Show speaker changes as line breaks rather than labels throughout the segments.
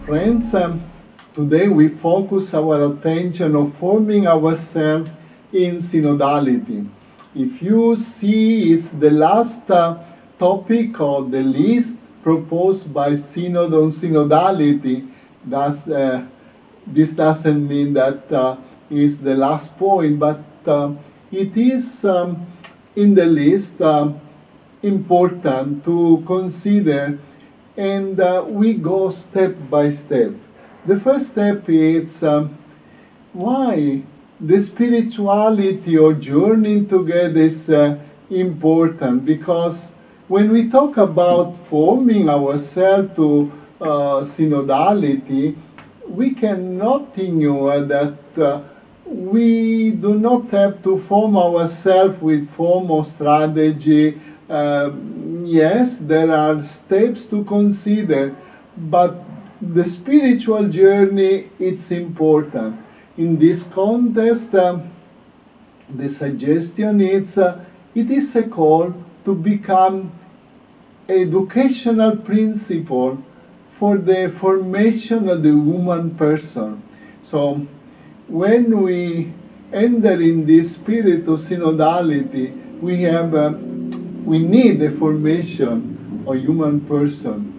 Friends, today we focus our attention on forming ourselves in synodality. If you see, it's the last topic of the list proposed by Synod on synodality. This doesn't mean that is the last point, but it is in the list important to consider, and we go step by step. The first step is why the spirituality or journeying together is important, because when we talk about forming ourselves to synodality, we cannot ignore that we do not have to form ourselves with formal strategy. Yes, there are steps to consider, but the spiritual journey, it's important. In this context, the suggestion is it is a call to become educational principle for the formation of the human person. So when we enter in this spirit of synodality, we need the formation of human person.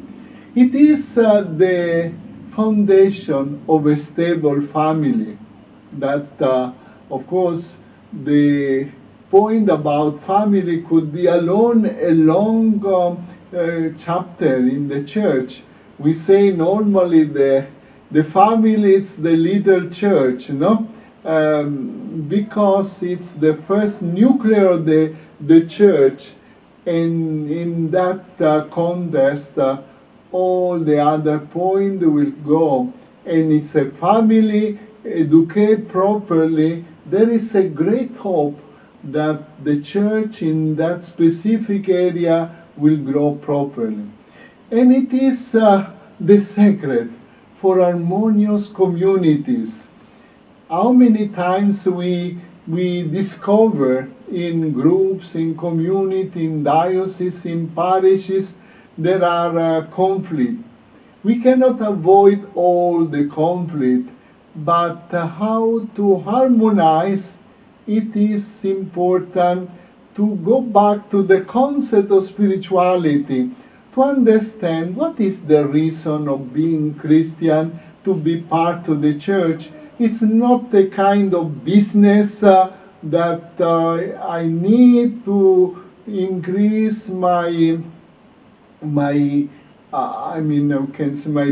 It is the foundation of a stable family. That, of course, the point about family could be alone a long chapter in the church. We say normally the family is the little church, no? Because it's the first nucleus of the church, and in that context, all the other points will go. And it's a family educated properly. There is a great hope that the church in that specific area will grow properly. And it is the secret for harmonious communities. How many times we discover in groups, in community, in dioceses, in parishes, there are conflict. We cannot avoid all the conflict, but how to harmonize, it is important to go back to the concept of spirituality, to understand what is the reason of being Christian, to be part of the church. It's not a kind of business that I need to increase my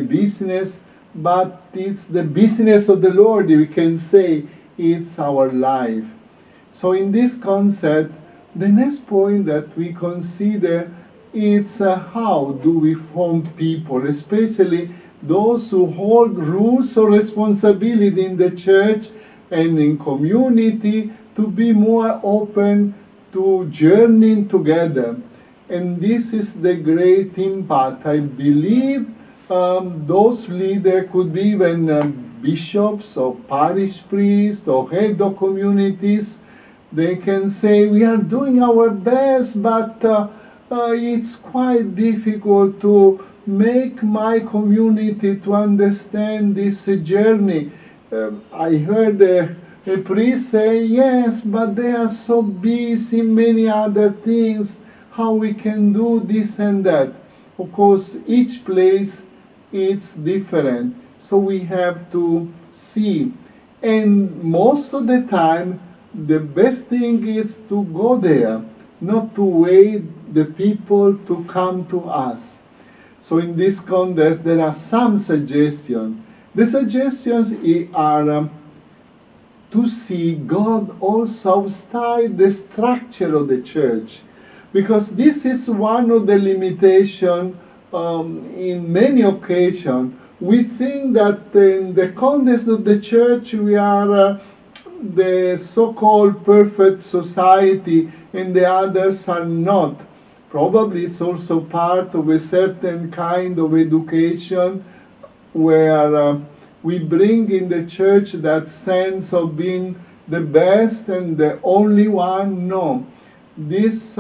business, but it's the business of the Lord. We can say it's our life. So in this concept, the next point that we consider is how do we form people, especially those who hold rules or responsibility in the church and in community, to be more open to journeying together. And this is the great impact. I believe those leaders could be even bishops or parish priests or head of communities. They can say, we are doing our best, but it's quite difficult to make my community to understand this journey. I heard a priest say, yes, but they are so busy in many other things, how we can do this and that. Of course, each place is different, so we have to see. And most of the time, the best thing is to go there, not to wait the people to come to us. So in this context, there are some suggestions. The suggestions are to see God also outside the structure of the church, because this is one of the limitations in many occasions. We think that in the context of the church we are the so-called perfect society and the others are not. Probably it's also part of a certain kind of education where we bring in the church that sense of being the best and the only one. No. This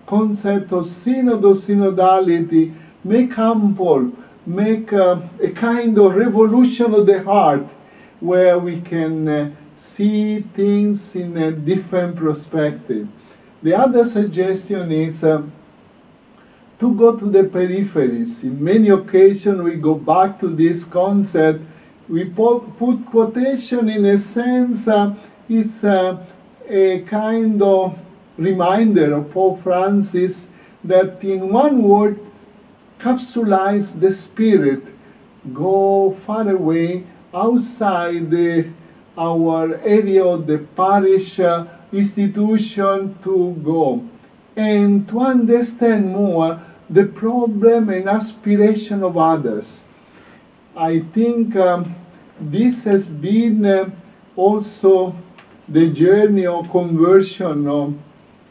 concept of synod, of synodality, make humble, make a kind of revolution of the heart, where we can see things in a different perspective. The other suggestion is to go to the peripheries. In many occasions we go back to this concept. We put quotation in a sense, it's a kind of reminder of Pope Francis that in one word capsulize the spirit, go far away outside our area of the parish institution to go and to understand more the problem and aspiration of others. I think this has been also the journey of conversion of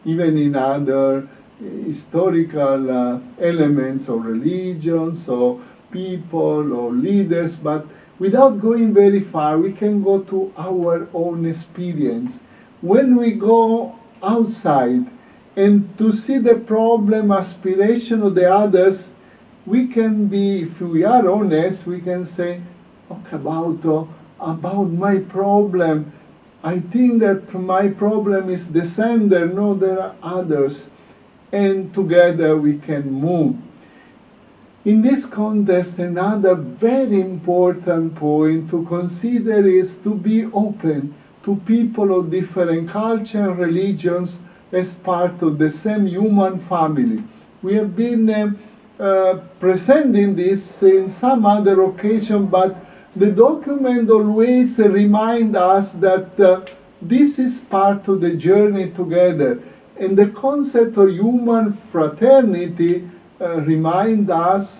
even in other historical elements or religions or people or leaders, but without going very far, we can go to our own experience. When we go outside and to see the problem, aspiration of the others, we can be, if we are honest, we can say, okay, about my problem, I think that my problem is the sender, no, there are others, and together we can move. In this context, another very important point to consider is to be open to people of different cultures and religions as part of the same human family. We have been presenting this in some other occasion, but the document always reminds us that this is part of the journey together. And the concept of human fraternity reminds us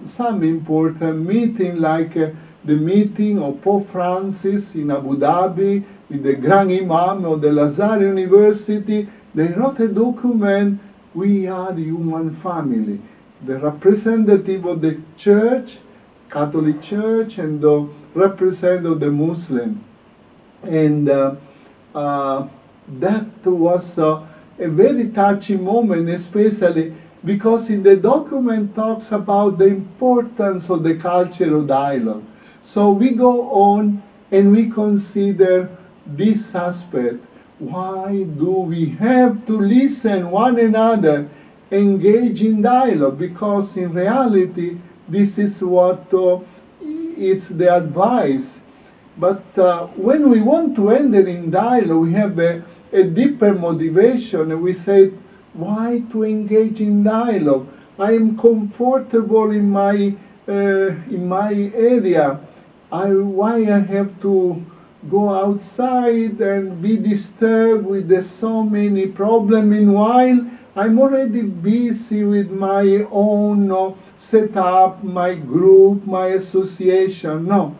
some important meeting, like the meeting of Pope Francis in Abu Dhabi with the Grand Imam of the Lazar University. They wrote a document, we are human family. The representative of the church, Catholic Church, and the representative of the Muslim. And that was a very touching moment, especially because in the document talks about the importance of the culture of dialogue. So we go on and we consider this aspect. Why do we have to listen one another, engage in dialogue? Because in reality, this is what it's the advice. But when we want to enter in dialogue, we have a deeper motivation, and we say, why to engage in dialogue? I am comfortable in my area. Why I have to go outside and be disturbed with so many problems? Meanwhile, I'm already busy with my own setup, my group, my association. No.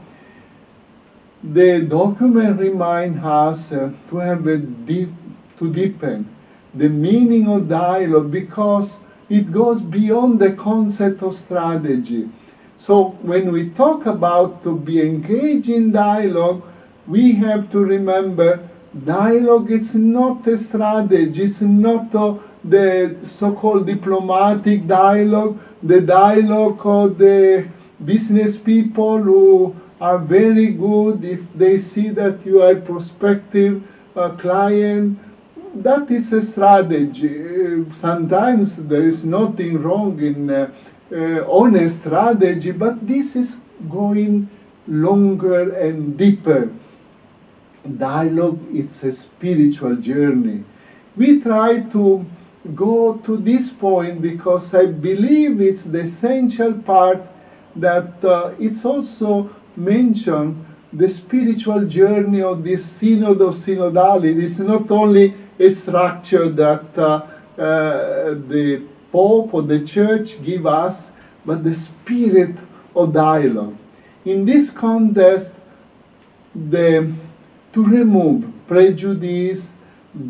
The document reminds us to have to deepen the meaning of dialogue, because it goes beyond the concept of strategy. So when we talk about to be engaged in dialogue, we have to remember dialogue is not a strategy, it's not the so-called diplomatic dialogue, the dialogue of the business people who are very good if they see that you are a prospective client. That is a strategy. Sometimes there is nothing wrong in honest strategy, but this is going longer and deeper. Dialogue, it's a spiritual journey. We try to go to this point because I believe it's the essential part that it's also mentioned the spiritual journey of this Synod of Synodality. It's not only a structure that the Pope or the Church give us, but the spirit of dialogue. In this context, to remove prejudice,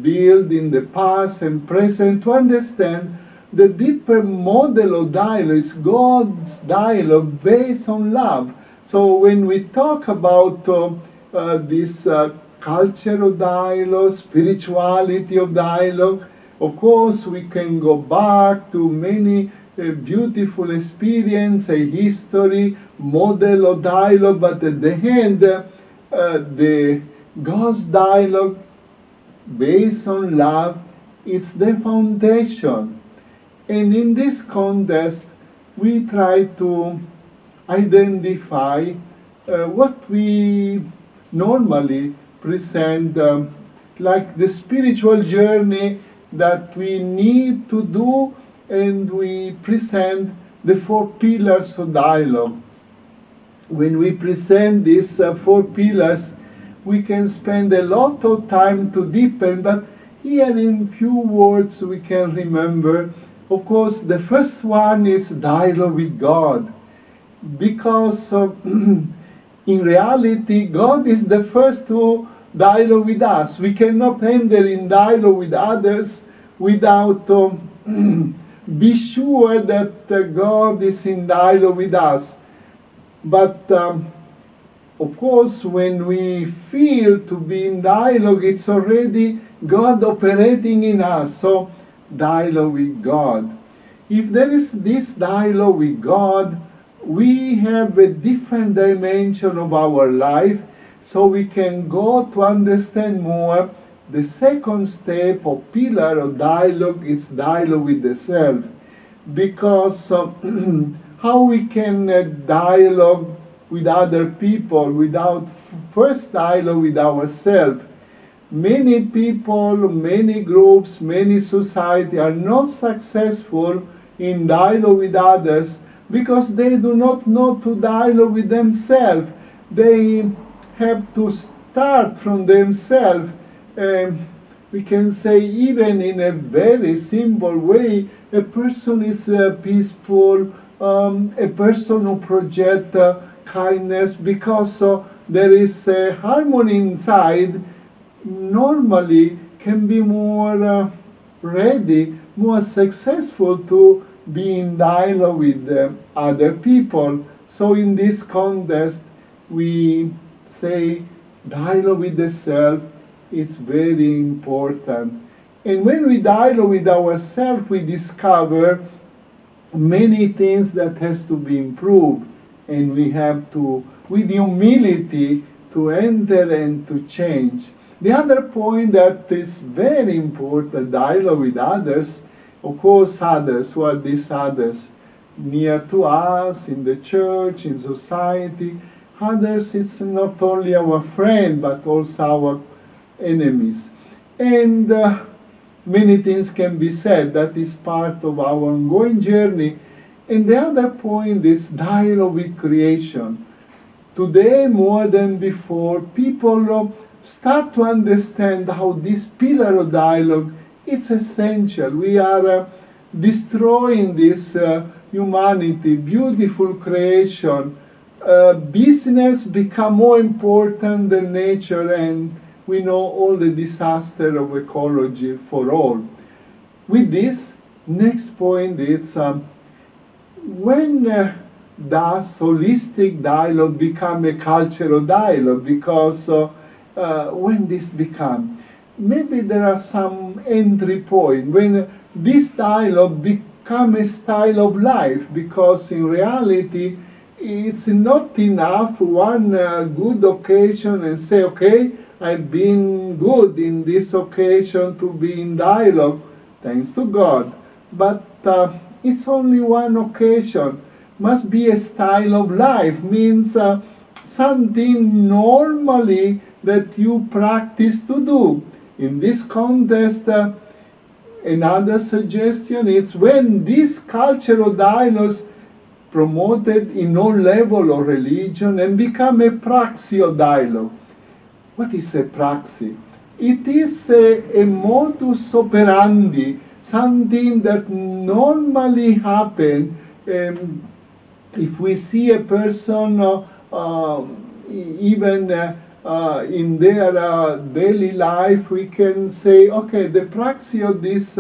build in the past and present, to understand the deeper model of dialogue is God's dialogue based on love. So when we talk about this culture of dialogue, spirituality of dialogue, of course we can go back to many a beautiful experience, a history, model of dialogue, but at the end, the God's dialogue based on love, it's the foundation. And in this context, we try to identify what we normally present like the spiritual journey that we need to do, and we present the 4 pillars of dialogue. When we present these 4 pillars, we can spend a lot of time to deepen, but here in few words we can remember. Of course, the first one is dialogue with God, because in reality, God is the first to dialogue with us. We cannot enter in dialogue with others without be sure that God is in dialogue with us. But of course, when we feel to be in dialogue, it's already God operating in us. So, dialogue with God. If there is this dialogue with God, we have a different dimension of our life, so we can go to understand more. The second step or pillar of dialogue is dialogue with the self, because how we can dialogue with other people without first dialogue with ourselves. Many people, many groups, many society are not successful in dialogue with others because they do not know to dialogue with themselves. They have to start from themselves. We can say, even in a very simple way, a person is peaceful, a person who projects kindness, because there is a harmony inside, normally can be more ready, more successful to be in dialogue with other people. So in this context, we say dialogue with the self is very important. And when we dialogue with ourselves, we discover many things that has to be improved, and we have to, with humility, to enter and to change. The other point that is very important, dialogue with others, of course others, who are these others? Near to us, in the church, in society. Others, it's not only our friend, but also our enemies. And many things can be said. That is part of our ongoing journey. And the other point is dialogue with creation. Today, more than before, people start to understand how this pillar of dialogue is essential. We are destroying this humanity, beautiful creation. Business become more important than nature, and we know all the disaster of ecology for all. With this, next point is when does holistic dialogue become a cultural dialogue? Because when this become, maybe there are some entry point when this dialogue become a style of life, because in reality it's not enough one good occasion and say, okay, I've been good in this occasion to be in dialogue, thanks to God. But it's only one occasion. Must be a style of life, means something normally that you practice to do. In this context, another suggestion is when this cultural dialogues promoted in all level of religion and become a praxis of dialogue. What is a praxis? It is a modus operandi, something that normally happens. If we see a person even in their daily life, we can say, okay, the praxis of this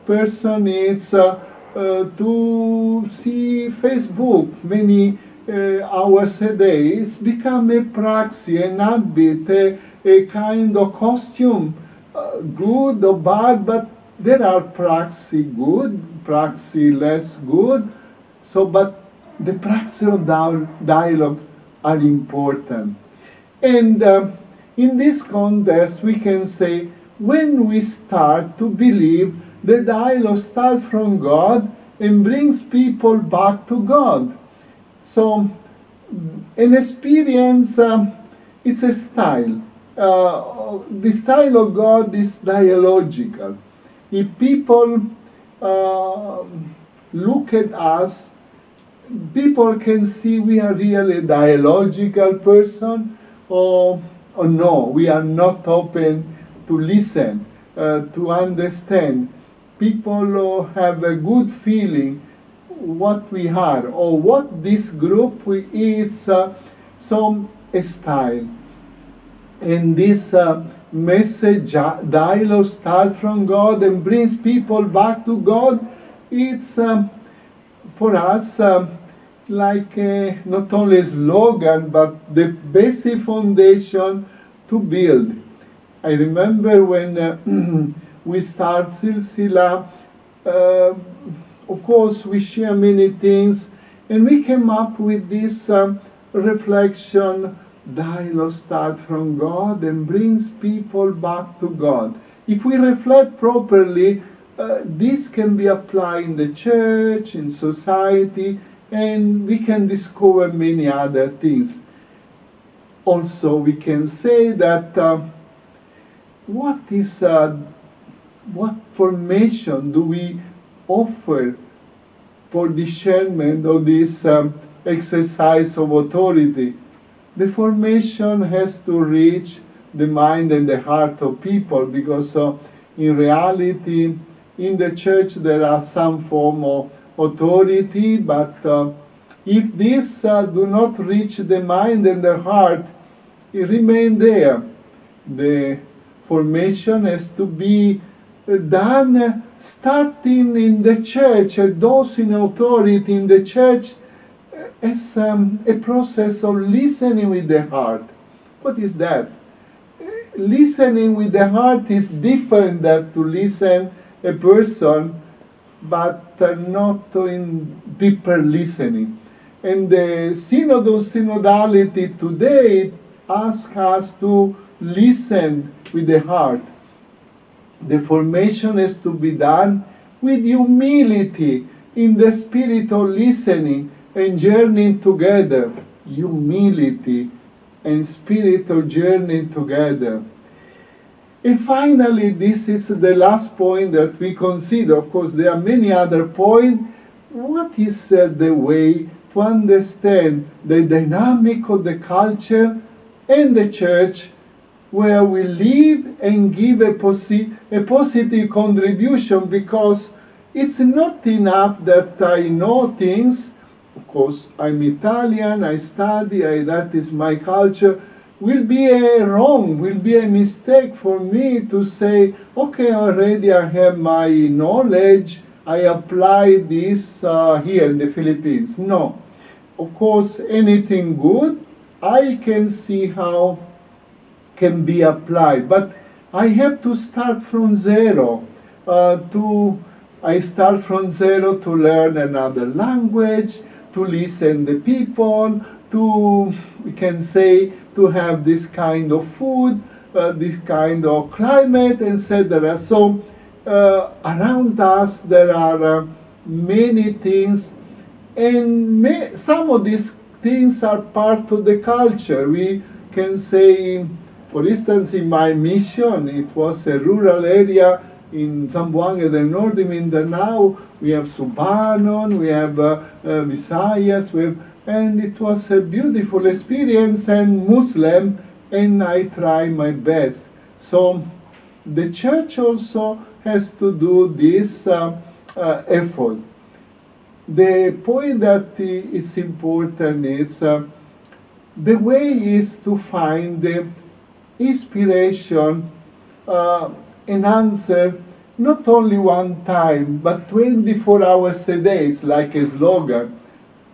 person is to see Facebook many hours a day. It's become a praxis, an habit, a kind of costume, good or bad, but there are praxis good, praxis less good, so but the praxis of dialogue are important. And in this context, we can say, when we start to believe the dialogue starts from God and brings people back to God. So, an experience, it's a style. The style of God is dialogical. If people look at us, people can see we are really a dialogical person, or no, we are not open to listen, to understand. People have a good feeling what we are, or what this group is, some style. And this message, dialogue starts from God and brings people back to God. It's for us like not only a slogan, but the basic foundation to build. I remember when we start Silsila, of course we share many things, and we came up with this reflection. Dialogue starts from God and brings people back to God. If we reflect properly, this can be applied in the church, in society, and we can discover many other things. Also, we can say that what formation do we offer for discernment of this exercise of authority? The formation has to reach the mind and the heart of people, because in reality, in the church there are some form of authority, but if these do not reach the mind and the heart, it remain there. The formation has to be done starting in the church, those in authority in the church, as a process of listening with the heart. What is that? Listening with the heart is different than to listen a person, but not in deeper listening. And the Synod of Synodality today asks us to listen with the heart. The formation has to be done with humility, in the spirit of listening and journeying together. Humility and spirit of journeying together. And finally, this is the last point that we consider. Of course, there are many other points. What is the way to understand the dynamic of the culture and the church where we live and give a positive contribution? Because it's not enough that I know things. Of course, I'm Italian, I study, that is my culture. Will be a wrong, will be a mistake for me to say, okay, already I have my knowledge, I apply this here in the Philippines. No. Of course, anything good, I can see how can be applied. But I have to start from zero. I start from zero to learn another language, to listen to people, we can say, to have this kind of food, this kind of climate, etc. So around us there are many things, and some of these things are part of the culture. We can say, for instance, in my mission, it was a rural area in Zamboanga del Norte, in Mindanao. We have Subanon, we have Visayas, and it was a beautiful experience, and Muslim, and I try my best. So the church also has to do this effort. The point that is important is the way is to find the inspiration and answer not only one time, but 24 hours a day. It's like a slogan.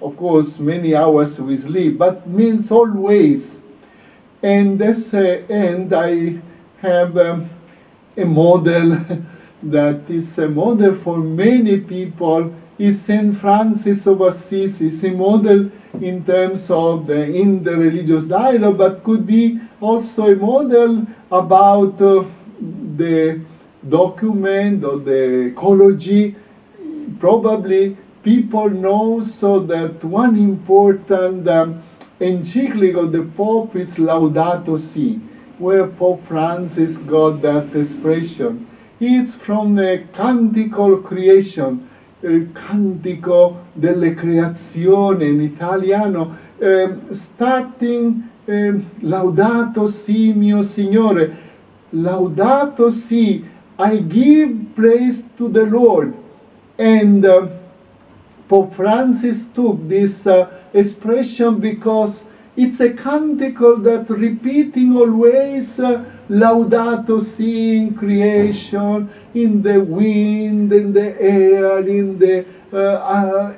Of course, many hours we sleep, but means always. And that's and I have a model that is a model for many people is Saint Francis of Assisi. It's a model in terms of the interreligious dialogue, but could be also a model about the document or the ecology. Probably people know so that one important encyclic of the Pope is Laudato Si, where Pope Francis got that expression. It's from the Cantico Creation, il Cantico delle Creazione in Italiano, starting Laudato Si mio Signore, Laudato Si, I give praise to the Lord. And Pope Francis took this expression because it's a canticle that repeating always Laudato Si in creation, in the wind, in the air, in the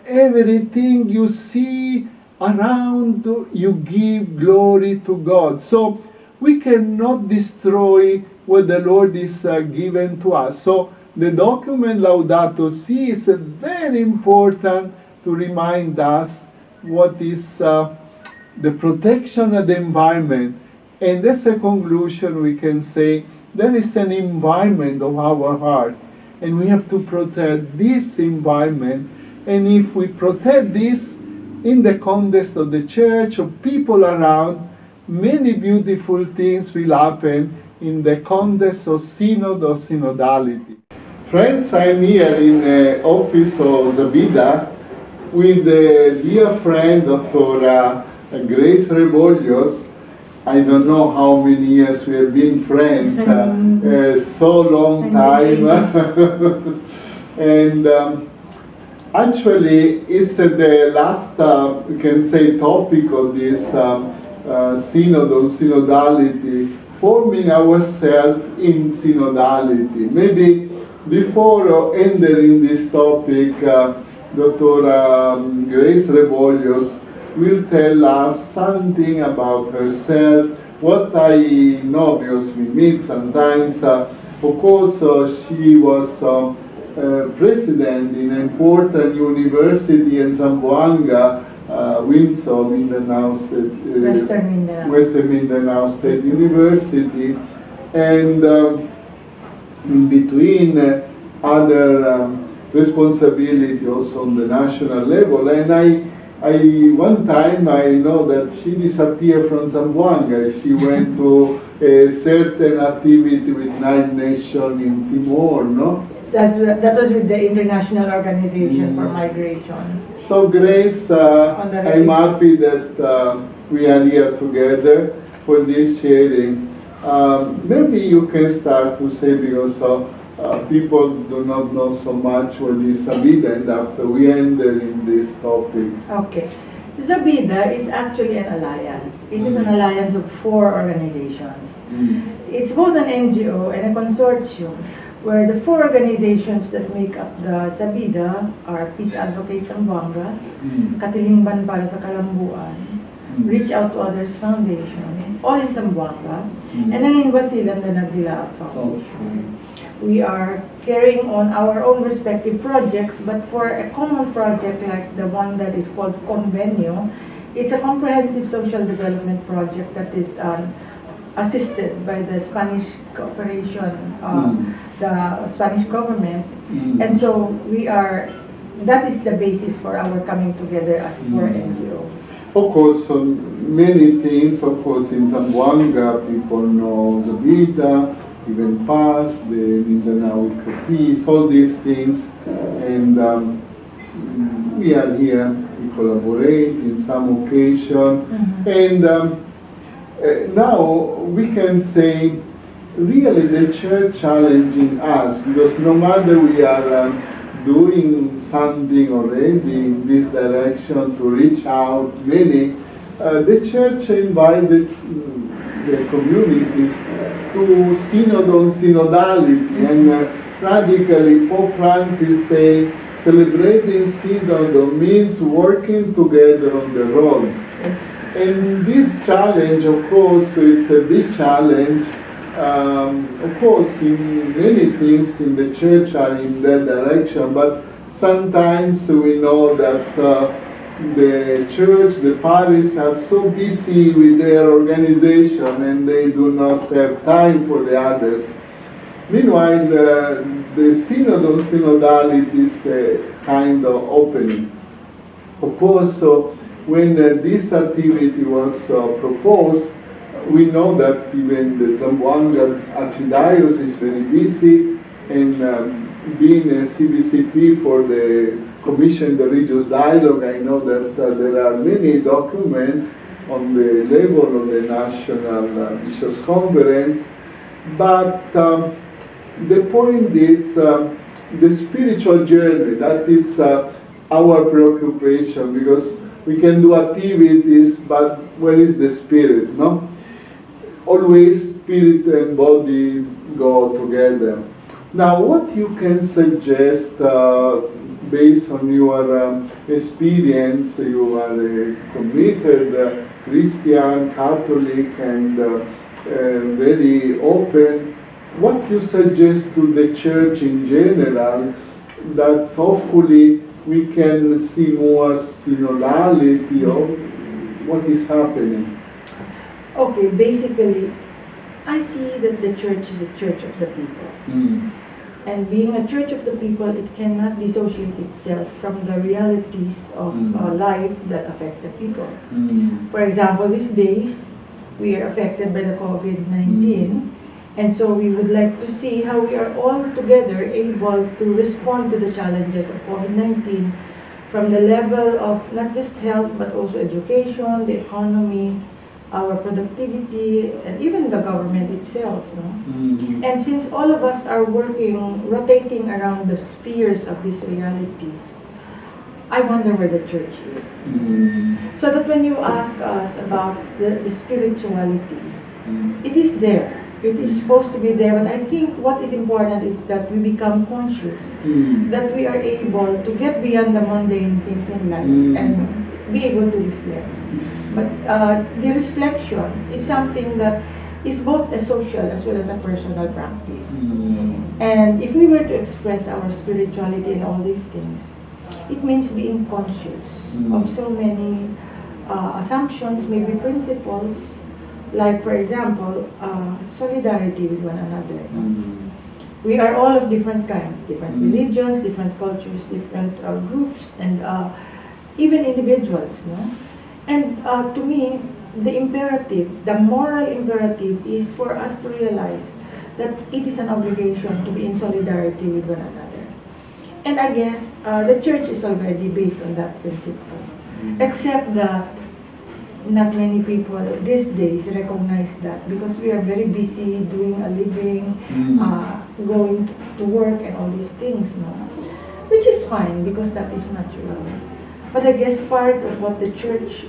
everything you see around, you give glory to God. So we cannot destroy what the Lord is given to us. So the document Laudato Si is very important to remind us what is the protection of the environment. And as a conclusion, we can say there is an environment of our heart, and we have to protect this environment. And if we protect this in the context of the church, of people around, many beautiful things will happen in the context of synod or synodality. Friends, I'm here in the office of Zabida with a dear friend, Dr. Grace Rebollos. I don't know how many years we have been friends, so long time. And actually, it's the last, we can say, topic of this synod or synodality, forming ourselves in synodality. Maybe before entering this topic, Dr. Grace Rebollos will tell us something about herself, what I know because we meet sometimes. Of course, she was president in an important university in Zamboanga, Windsor, Mindanao State, Western Mindanao State University, and in between other responsibility also on the national level. And one time I know that she disappeared from Zamboanga. She went to a certain activity with 9 Nations in Timor, no?
That was with the International Organization for Migration.
So Grace, I'm happy that we are here together for this sharing. Maybe you can start to say, because people do not know so much what is Zabida, and after we enter in this topic.
Okay. Zabida is actually an alliance. It is an alliance of 4 organizations. It's both an NGO and a consortium, where the 4 organizations that make up the Zabida are Peace Advocates Zamboanga, Katilingban para sa Kalambuan, Reach Out to Others Foundation, all in Zamboanga, and then in Basilan, the Nagdilaab Foundation. We are carrying on our own respective projects, but for a common project like the one that is called Convenio, it's a comprehensive social development project that is assisted by the Spanish cooperation, the Spanish government. And so that is the basis for our coming together as 4 NGOs.
Of course, many things, of course, in Zamboanga, people know Zabida, even past, the Mindanao Peace, all these things, and we are here, we collaborate in some occasion, and now we can say, really the church challenging us, because no matter we are doing something already in this direction to reach out many, the church invited the communities to synod on synodality, and radically Pope Francis say celebrating synod means working together on the road. And this challenge, of course, it's a big challenge, Of course, in many things in the church are in that direction, but sometimes we know that the church, the parish are so busy with their organization and they do not have time for the others. Meanwhile, the Synod on Synodality is a kind of opening. Of course, so when this activity was proposed, we know that even the Zamboanga Archdiocese is very busy, and being a CBCP for the Commission the Religious Dialogue, I know that there are many documents on the level of the National Bishops' Conference, but the point is the spiritual journey. That is our preoccupation, because we can do activities, but where is the spirit, no? Always spirit and body go together. Now, what you can suggest based on your experience? You are a committed Christian, Catholic, and very open. What you suggest to the church in general, that hopefully we can see more synodality of what is happening?
Okay, basically, I see that the church is a church of the people. And being a church of the people, it cannot dissociate itself from the realities of life that affect the people. For example, these days, we are affected by the COVID-19. And so we would like to see how we are all together able to respond to the challenges of COVID-19 from the level of not just health, but also education, the economy, our productivity, and even the government itself. No? And since all of us are working, rotating around the spheres of these realities, I wonder where the church is. So that when you ask us about the spirituality, it is there. It is supposed to be there, but I think what is important is that we become conscious, that we are able to get beyond the mundane things in life and be able to reflect. But the reflection is something that is both a social as well as a personal practice. And if we were to express our spirituality in all these things, it means being conscious of so many assumptions, maybe principles, like, for example, solidarity with one another. We are all of different kinds, different religions, different cultures, different groups, and even individuals. No? And to me, the imperative, the moral imperative is for us to realize that it is an obligation to be in solidarity with one another. And I guess the church is already based on that principle, except that not many people these days recognize that, because we are very busy doing a living, going to work and all these things, no? Which is fine because that is natural. But I guess part of what the church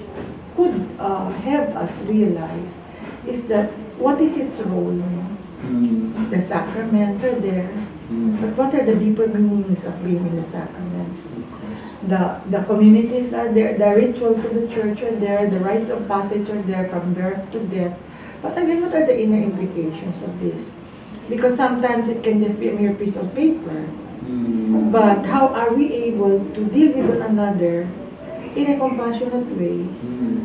could help us realize is that what is its role? No? The sacraments are there, but what are the deeper meanings of being in the sacraments? The communities are there, the rituals of the church are there, the rites of passage are there from birth to death. But again, what are the inner implications of this? Because sometimes it can just be a mere piece of paper. But how are we able to deal with one another in a compassionate way,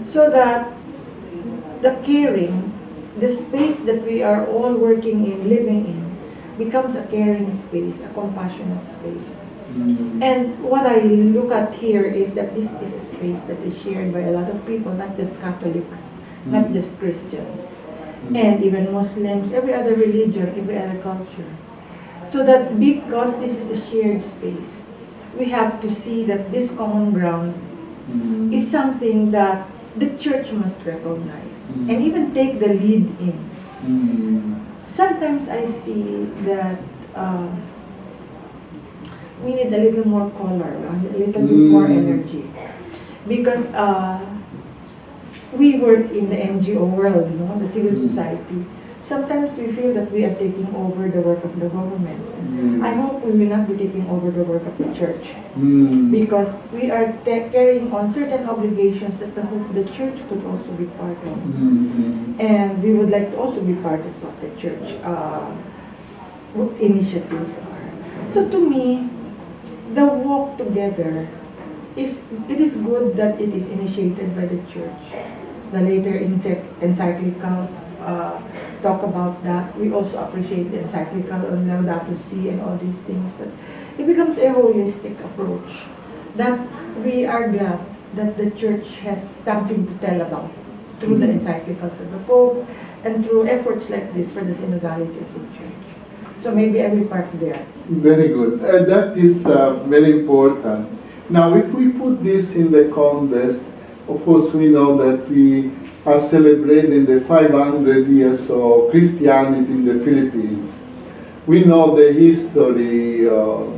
so that the caring, the space that we are all working in, living in, becomes a caring space, a compassionate space. And what I look at here is that this is a space that is shared by a lot of people, not just Catholics, not just Christians, and even Muslims, every other religion, every other culture. So that because this is a shared space, we have to see that this common ground is something that the church must recognize and even take the lead in. Sometimes I see that we need a little more color, a little bit more energy, because we work in the NGO world, no? The civil society. sometimes we feel that we are taking over the work of the government.
Yes.
I hope we will not be taking over the work of the church,
Mm.
because we are carrying on certain obligations that the church could also be part of.
Mm.
And we would like to also be part of what the church initiatives are. So to me, the walk together it is good that it is initiated by the church. The later encyclicals talk about that. We also appreciate the encyclical on Laudato Si and all these things. It becomes a holistic approach that we are glad that the church has something to tell about through the encyclicals of the Pope and through efforts like this for the synodality of the church. So maybe I will park there.
Very good. That is very important. Now, if we put this in the context, of course, we know that we are celebrating the 500 years of Christianity in the Philippines. We know the history of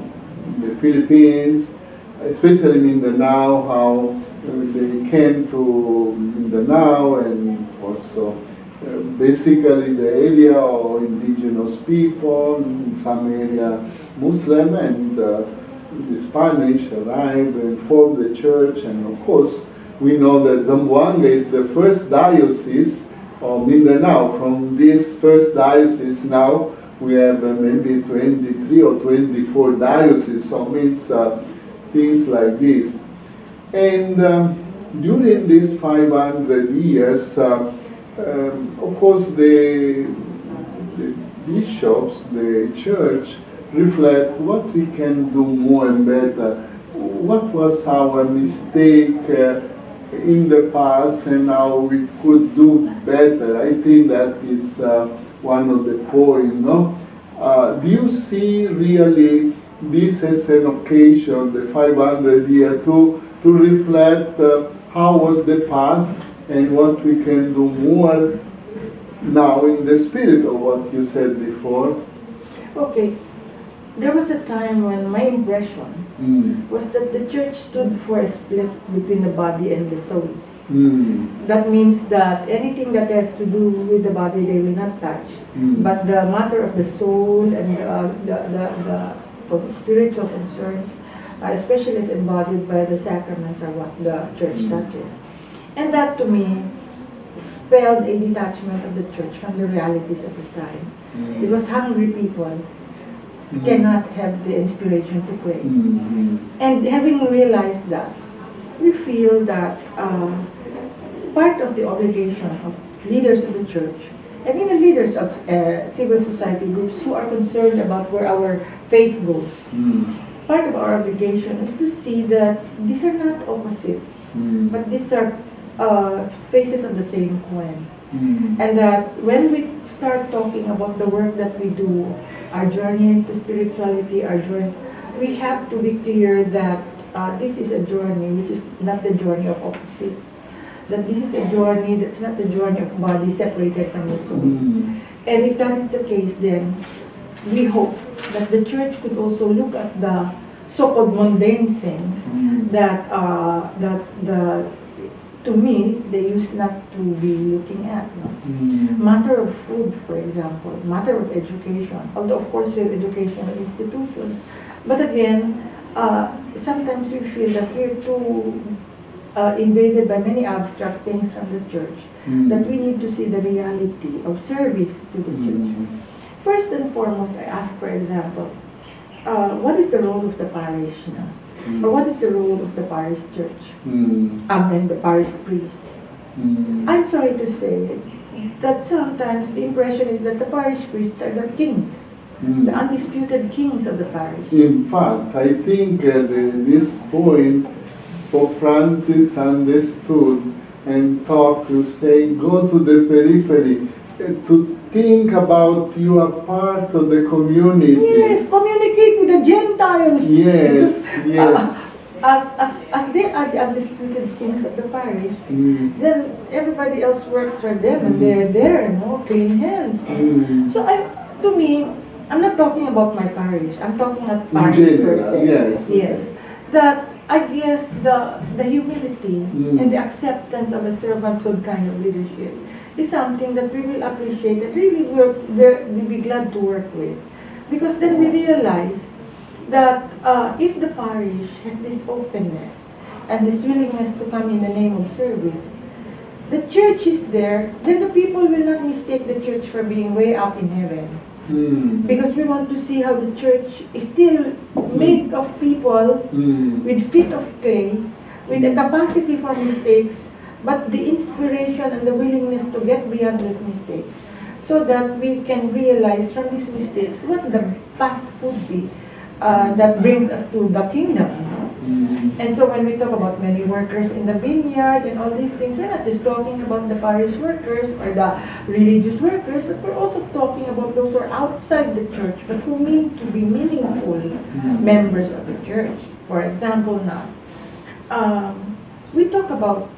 the Philippines, especially Mindanao, how they came to Mindanao, and also basically the area of indigenous people, in some area Muslim, and the Spanish arrived and formed the church, and of course we know that Zamboanga is the first diocese of Mindanao. From this first diocese now we have maybe 23 or 24 dioceses, so it means things like this. And during these 500 years, of course the bishops, the church, reflect what we can do more and better. What was our mistake in the past and how we could do better? I think that is one of the points, no? Do you see really this as an occasion, the 500 year, to reflect how was the past and what we can do more now in the spirit of what you said before?
Okay. There was a time when my impression was that the church stood for a split between the body and the soul. That means that anything that has to do with the body they will not touch, but the matter of the soul and the spiritual concerns, especially as embodied by the sacraments, are what the church touches. And that to me spelled a detachment of the church from the realities of the time, because hungry people cannot have the inspiration to pray. And having realized that, we feel that part of the obligation of leaders of the church, and even leaders of civil society groups who are concerned about where our faith goes, part of our obligation is to see that these are not opposites, but these are faces of the same coin. And that when we start talking about the work that we do, our journey to spirituality, we have to be clear that this is a journey which is not the journey of opposites. That this is a journey that's not the journey of body separated from the soul. And if that is the case, then we hope that the church could also look at the so-called mundane things that to me, they used not to be looking at. No? Matter of food, for example, matter of education. Although, of course, we have educational institutions. But again, sometimes we feel that we're too invaded by many abstract things from the church, that we need to see the reality of service to the church. First and foremost, I ask, for example, what is the role of the parish now? Or what is the role of the parish church? And the parish priest? I'm sorry to say that sometimes the impression is that the parish priests are the kings, the undisputed kings of the parish.
In fact, I think this point Pope Francis understood and talked to say, go to the periphery, to think about you are part of the community.
Yes, communicate with the Gentiles.
Yes, yes.
As they are the undisputed kings of the parish, then everybody else works for them, and they're there, clean hands. So to me, I'm not talking about my parish. I'm talking about parish per se. Yes. That I guess the humility and the acceptance of a servanthood kind of leadership is something that we will appreciate and really we'll be glad to work with. Because then we realize that if the parish has this openness and this willingness to come in the name of service, the church is there, then the people will not mistake the church for being way up in heaven. Because we want to see how the church is still made of people with feet of clay, with a capacity for mistakes, but the inspiration and the willingness to get beyond these mistakes, so that we can realize from these mistakes what the path would be that brings us to the kingdom. And so when we talk about many workers in the vineyard and all these things, we're not just talking about the parish workers or the religious workers, but we're also talking about those who are outside the church, but who mean to be meaningful members of the church. For example now, we talk about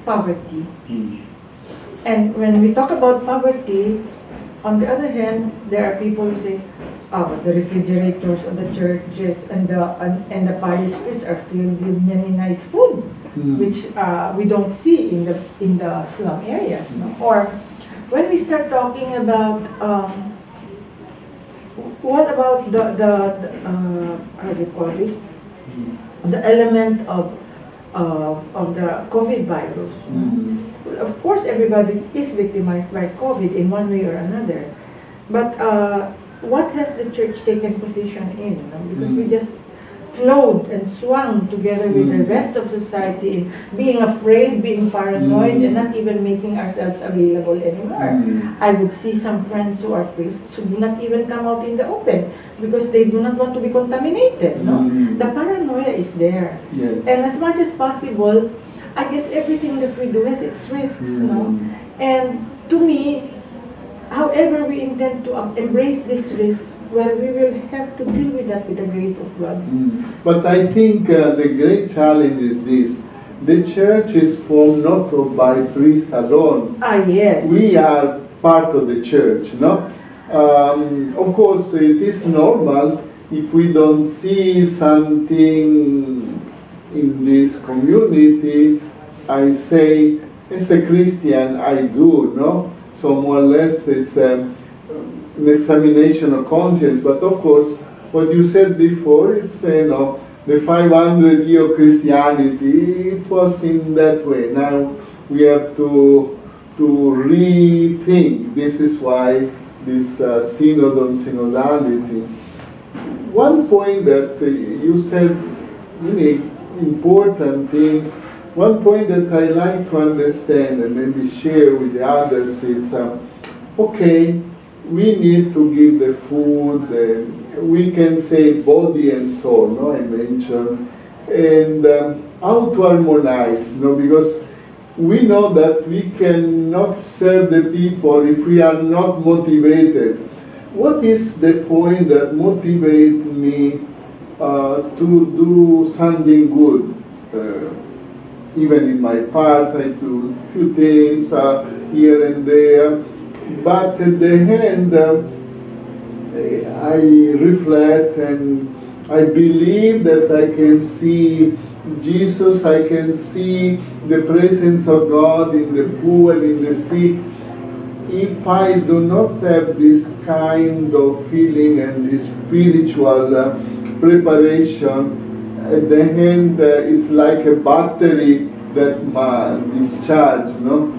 poverty. And when we talk about poverty, on the other hand, there are people who say, oh, the refrigerators of the churches and the parish streets are filled with many nice food, which we don't see in the slum areas. No? Or when we start talking about what about the how do you call this? The element of the COVID virus. Of course, everybody is victimized by COVID in one way or another, but what has the church taken position in? Because we just flowed and swung together with the rest of society in being afraid, being paranoid, and not even making ourselves available anymore. I would see some friends who are priests who do not even come out in the open because they do not want to be contaminated. No? The paranoia is there.
Yes.
And as much as possible, I guess everything that we do has its risks. No? And to me, however we intend to embrace these risks, well, we will have to deal with that with the grace of God.
But I think the great challenge is this. The church is formed not by priests alone.
Yes.
We are part of the church, no? Of course, it is normal if we don't see something in this community. I say, as a Christian, I do, no? So more or less it's an examination of conscience. But of course, what you said before, it's, the 500-year Christianity, it was in that way. Now we have to rethink. This is why this Synod on Synodality. One point that you said, really important things. One point that I like to understand and maybe share with the others is, okay, we need to give the food, we can say body and soul, no, I mentioned, and how to harmonize, no, because we know that we cannot serve the people if we are not motivated. What is the point that motivates me to do something good? Even in my part, I do a few things here and there, but at the end, I reflect and I believe that I can see Jesus, I can see the presence of God in the poor, in the sick. If I do not have this kind of feeling and this spiritual preparation, at the end, it's like a battery that discharge, no?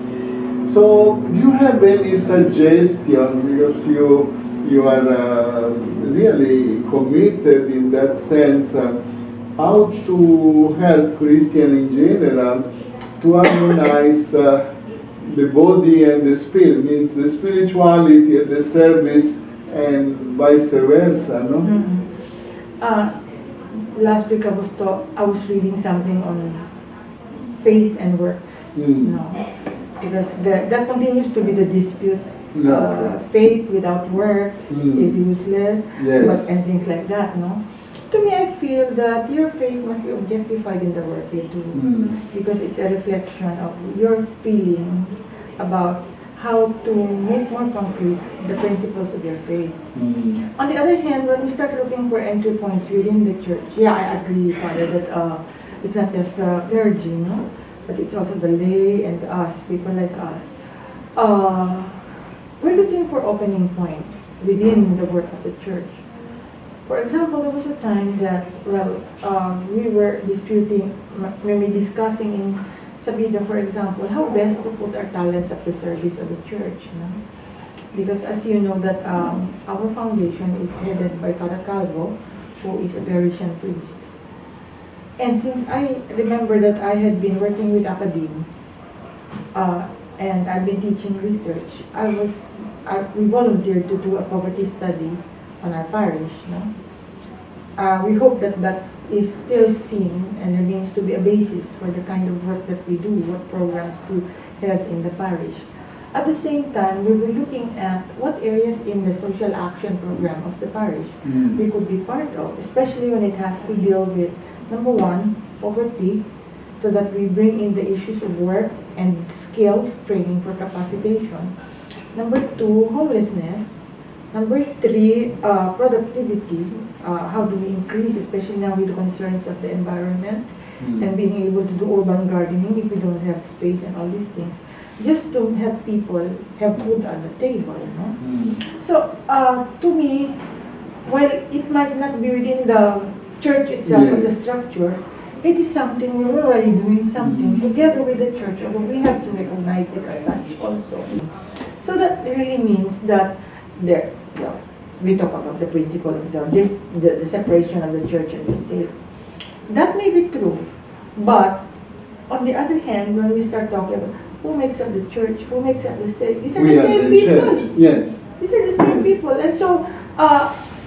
So, do you have any suggestion, because you are really committed in that sense, how to help Christian in general to harmonize the body and the spirit, means the spirituality and the service and vice versa, no?
Last week I was reading something on faith and works. No, because that continues to be the dispute. Faith without works is useless, and things like that. No, to me I feel that your faith must be objectified in the work you do, because it's a reflection of your feeling about how to make more concrete the principles of your faith. On the other hand, when we start looking for entry points within the church, I agree, Father, that it's not just the clergy, no? But it's also the lay and us, people like us. uh, we're looking for opening points within the work of the church. For example, there was a time that, we were disputing, maybe discussing in Sabida, for example, how best to put our talents at the service of the church. You know? Because as you know that our foundation is headed by Father Calvo, who is a Beritian priest. And since I remember that I had been working with Academe, and I've been teaching research, we volunteered to do a poverty study on our parish. No? We hope that that is still seen and remains to be a basis for the kind of work that we do, what programs to have in the parish. At the same time, we were looking at what areas in the social action program of the parish we could be part of, especially when it has to deal with, number one, poverty, so that we bring in the issues of work and skills training for capacitation. Number two, homelessness. Number three, productivity. How do we increase, especially now with the concerns of the environment and being able to do urban gardening if we don't have space and all these things, just to help people have food on the table. You know? So, to me, while it might not be within the church itself as a structure, it is something we're already doing something together with the church, although we have to recognize it as such also. So that really means that we talk about the principle of the separation of the church and the state. That may be true, but on the other hand, when we start talking about who makes up the church, who makes up the state, these are the same people.
Church. Yes.
These are the same people. And so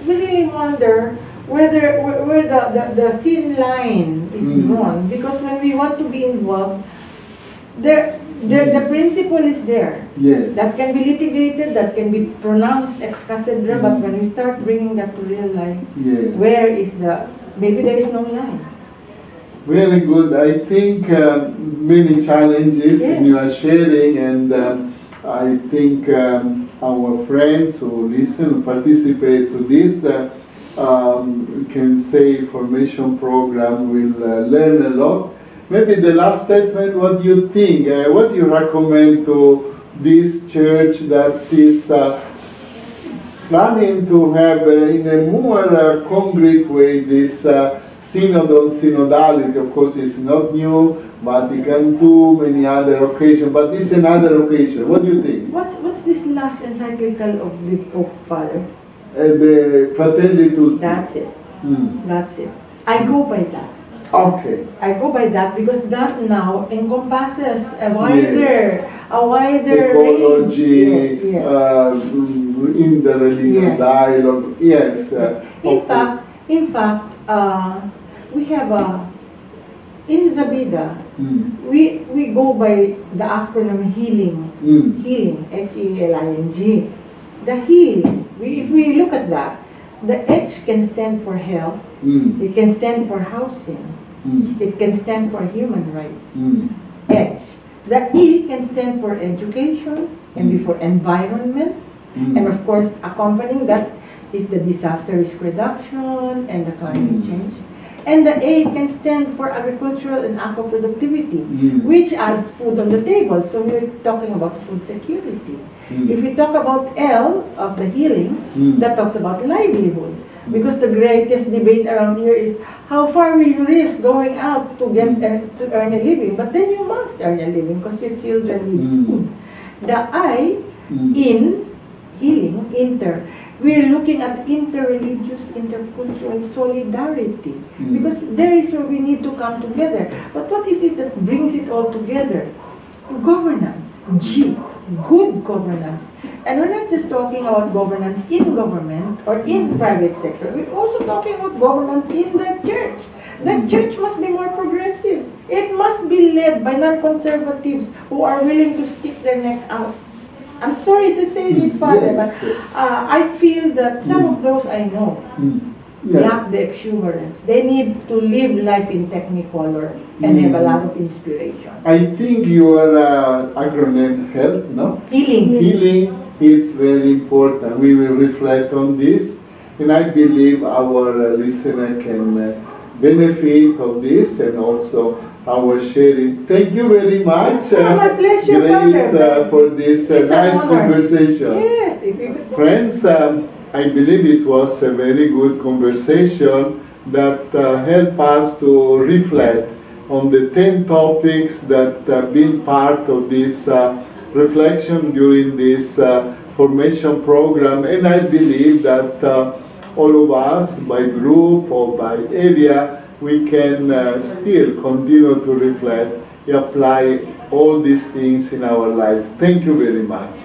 we really wonder where the thin line is drawn, because when we want to be involved, the principle is there.
Yes.
That can be litigated, that can be pronounced ex cathedra, but when we start bringing that to real life, where is maybe there is no line.
Very good. I think many challenges in your sharing, and I think our friends who listen, participate to this, we can say formation program will learn a lot. Maybe the last statement, what do you think? What do you recommend to this church that is planning to have in a more concrete way this Synod on Synodality? Of course, it's not new, Vatican II, many other occasions, but it's another occasion. What do you think?
What's this last encyclical of the Pope, Father?
The Fratelli Tutti.
That's it. That's it. I go by that.
Okay.
I go by that because that now encompasses a wider
ecology,
range.
in the religious dialogue. Yes.
In fact, we have in Zabida, we go by the acronym healing. Healing, HELING. The healing. If we look at that, the H can stand for health. It can stand for housing. It can stand for human rights. H. The E can stand for education and be for environment. And of course, accompanying that is the disaster risk reduction and the climate change. And the A can stand for agricultural and aqua-productivity, which adds food on the table. So we're talking about food security. If we talk about L of the healing, that talks about livelihood. Because the greatest debate around here is how far will you risk going out to get to earn a living? But then you must earn a living because your children need food. The I in healing, we're looking at interreligious, intercultural solidarity. Because there is where we need to come together. But what is it that brings it all together? Governance. G. Good governance. And we're not just talking about governance in government or in private sector. We're also talking about governance in the church. The church must be more progressive. It must be led by non-conservatives who are willing to stick their neck out. I'm sorry to say this, Father, but I feel that some of those I know lack the exuberance. They need to live life in technicolor and have a lot of inspiration.
I think your acronym health, no?
Healing.
Healing is very important. We will reflect on this, and I believe our listener can benefit of this and also our sharing. Thank you very much,
my pleasure,
Grace,
Father.
for this
It's an
nice
honor.
conversation.
Yes, it's a good
Friends, I believe it was a very good conversation that helped us to reflect on the 10 topics that have been part of this reflection during this formation program. And I believe that all of us, by group or by area, we can still continue to reflect, apply all these things in our life. Thank you very much.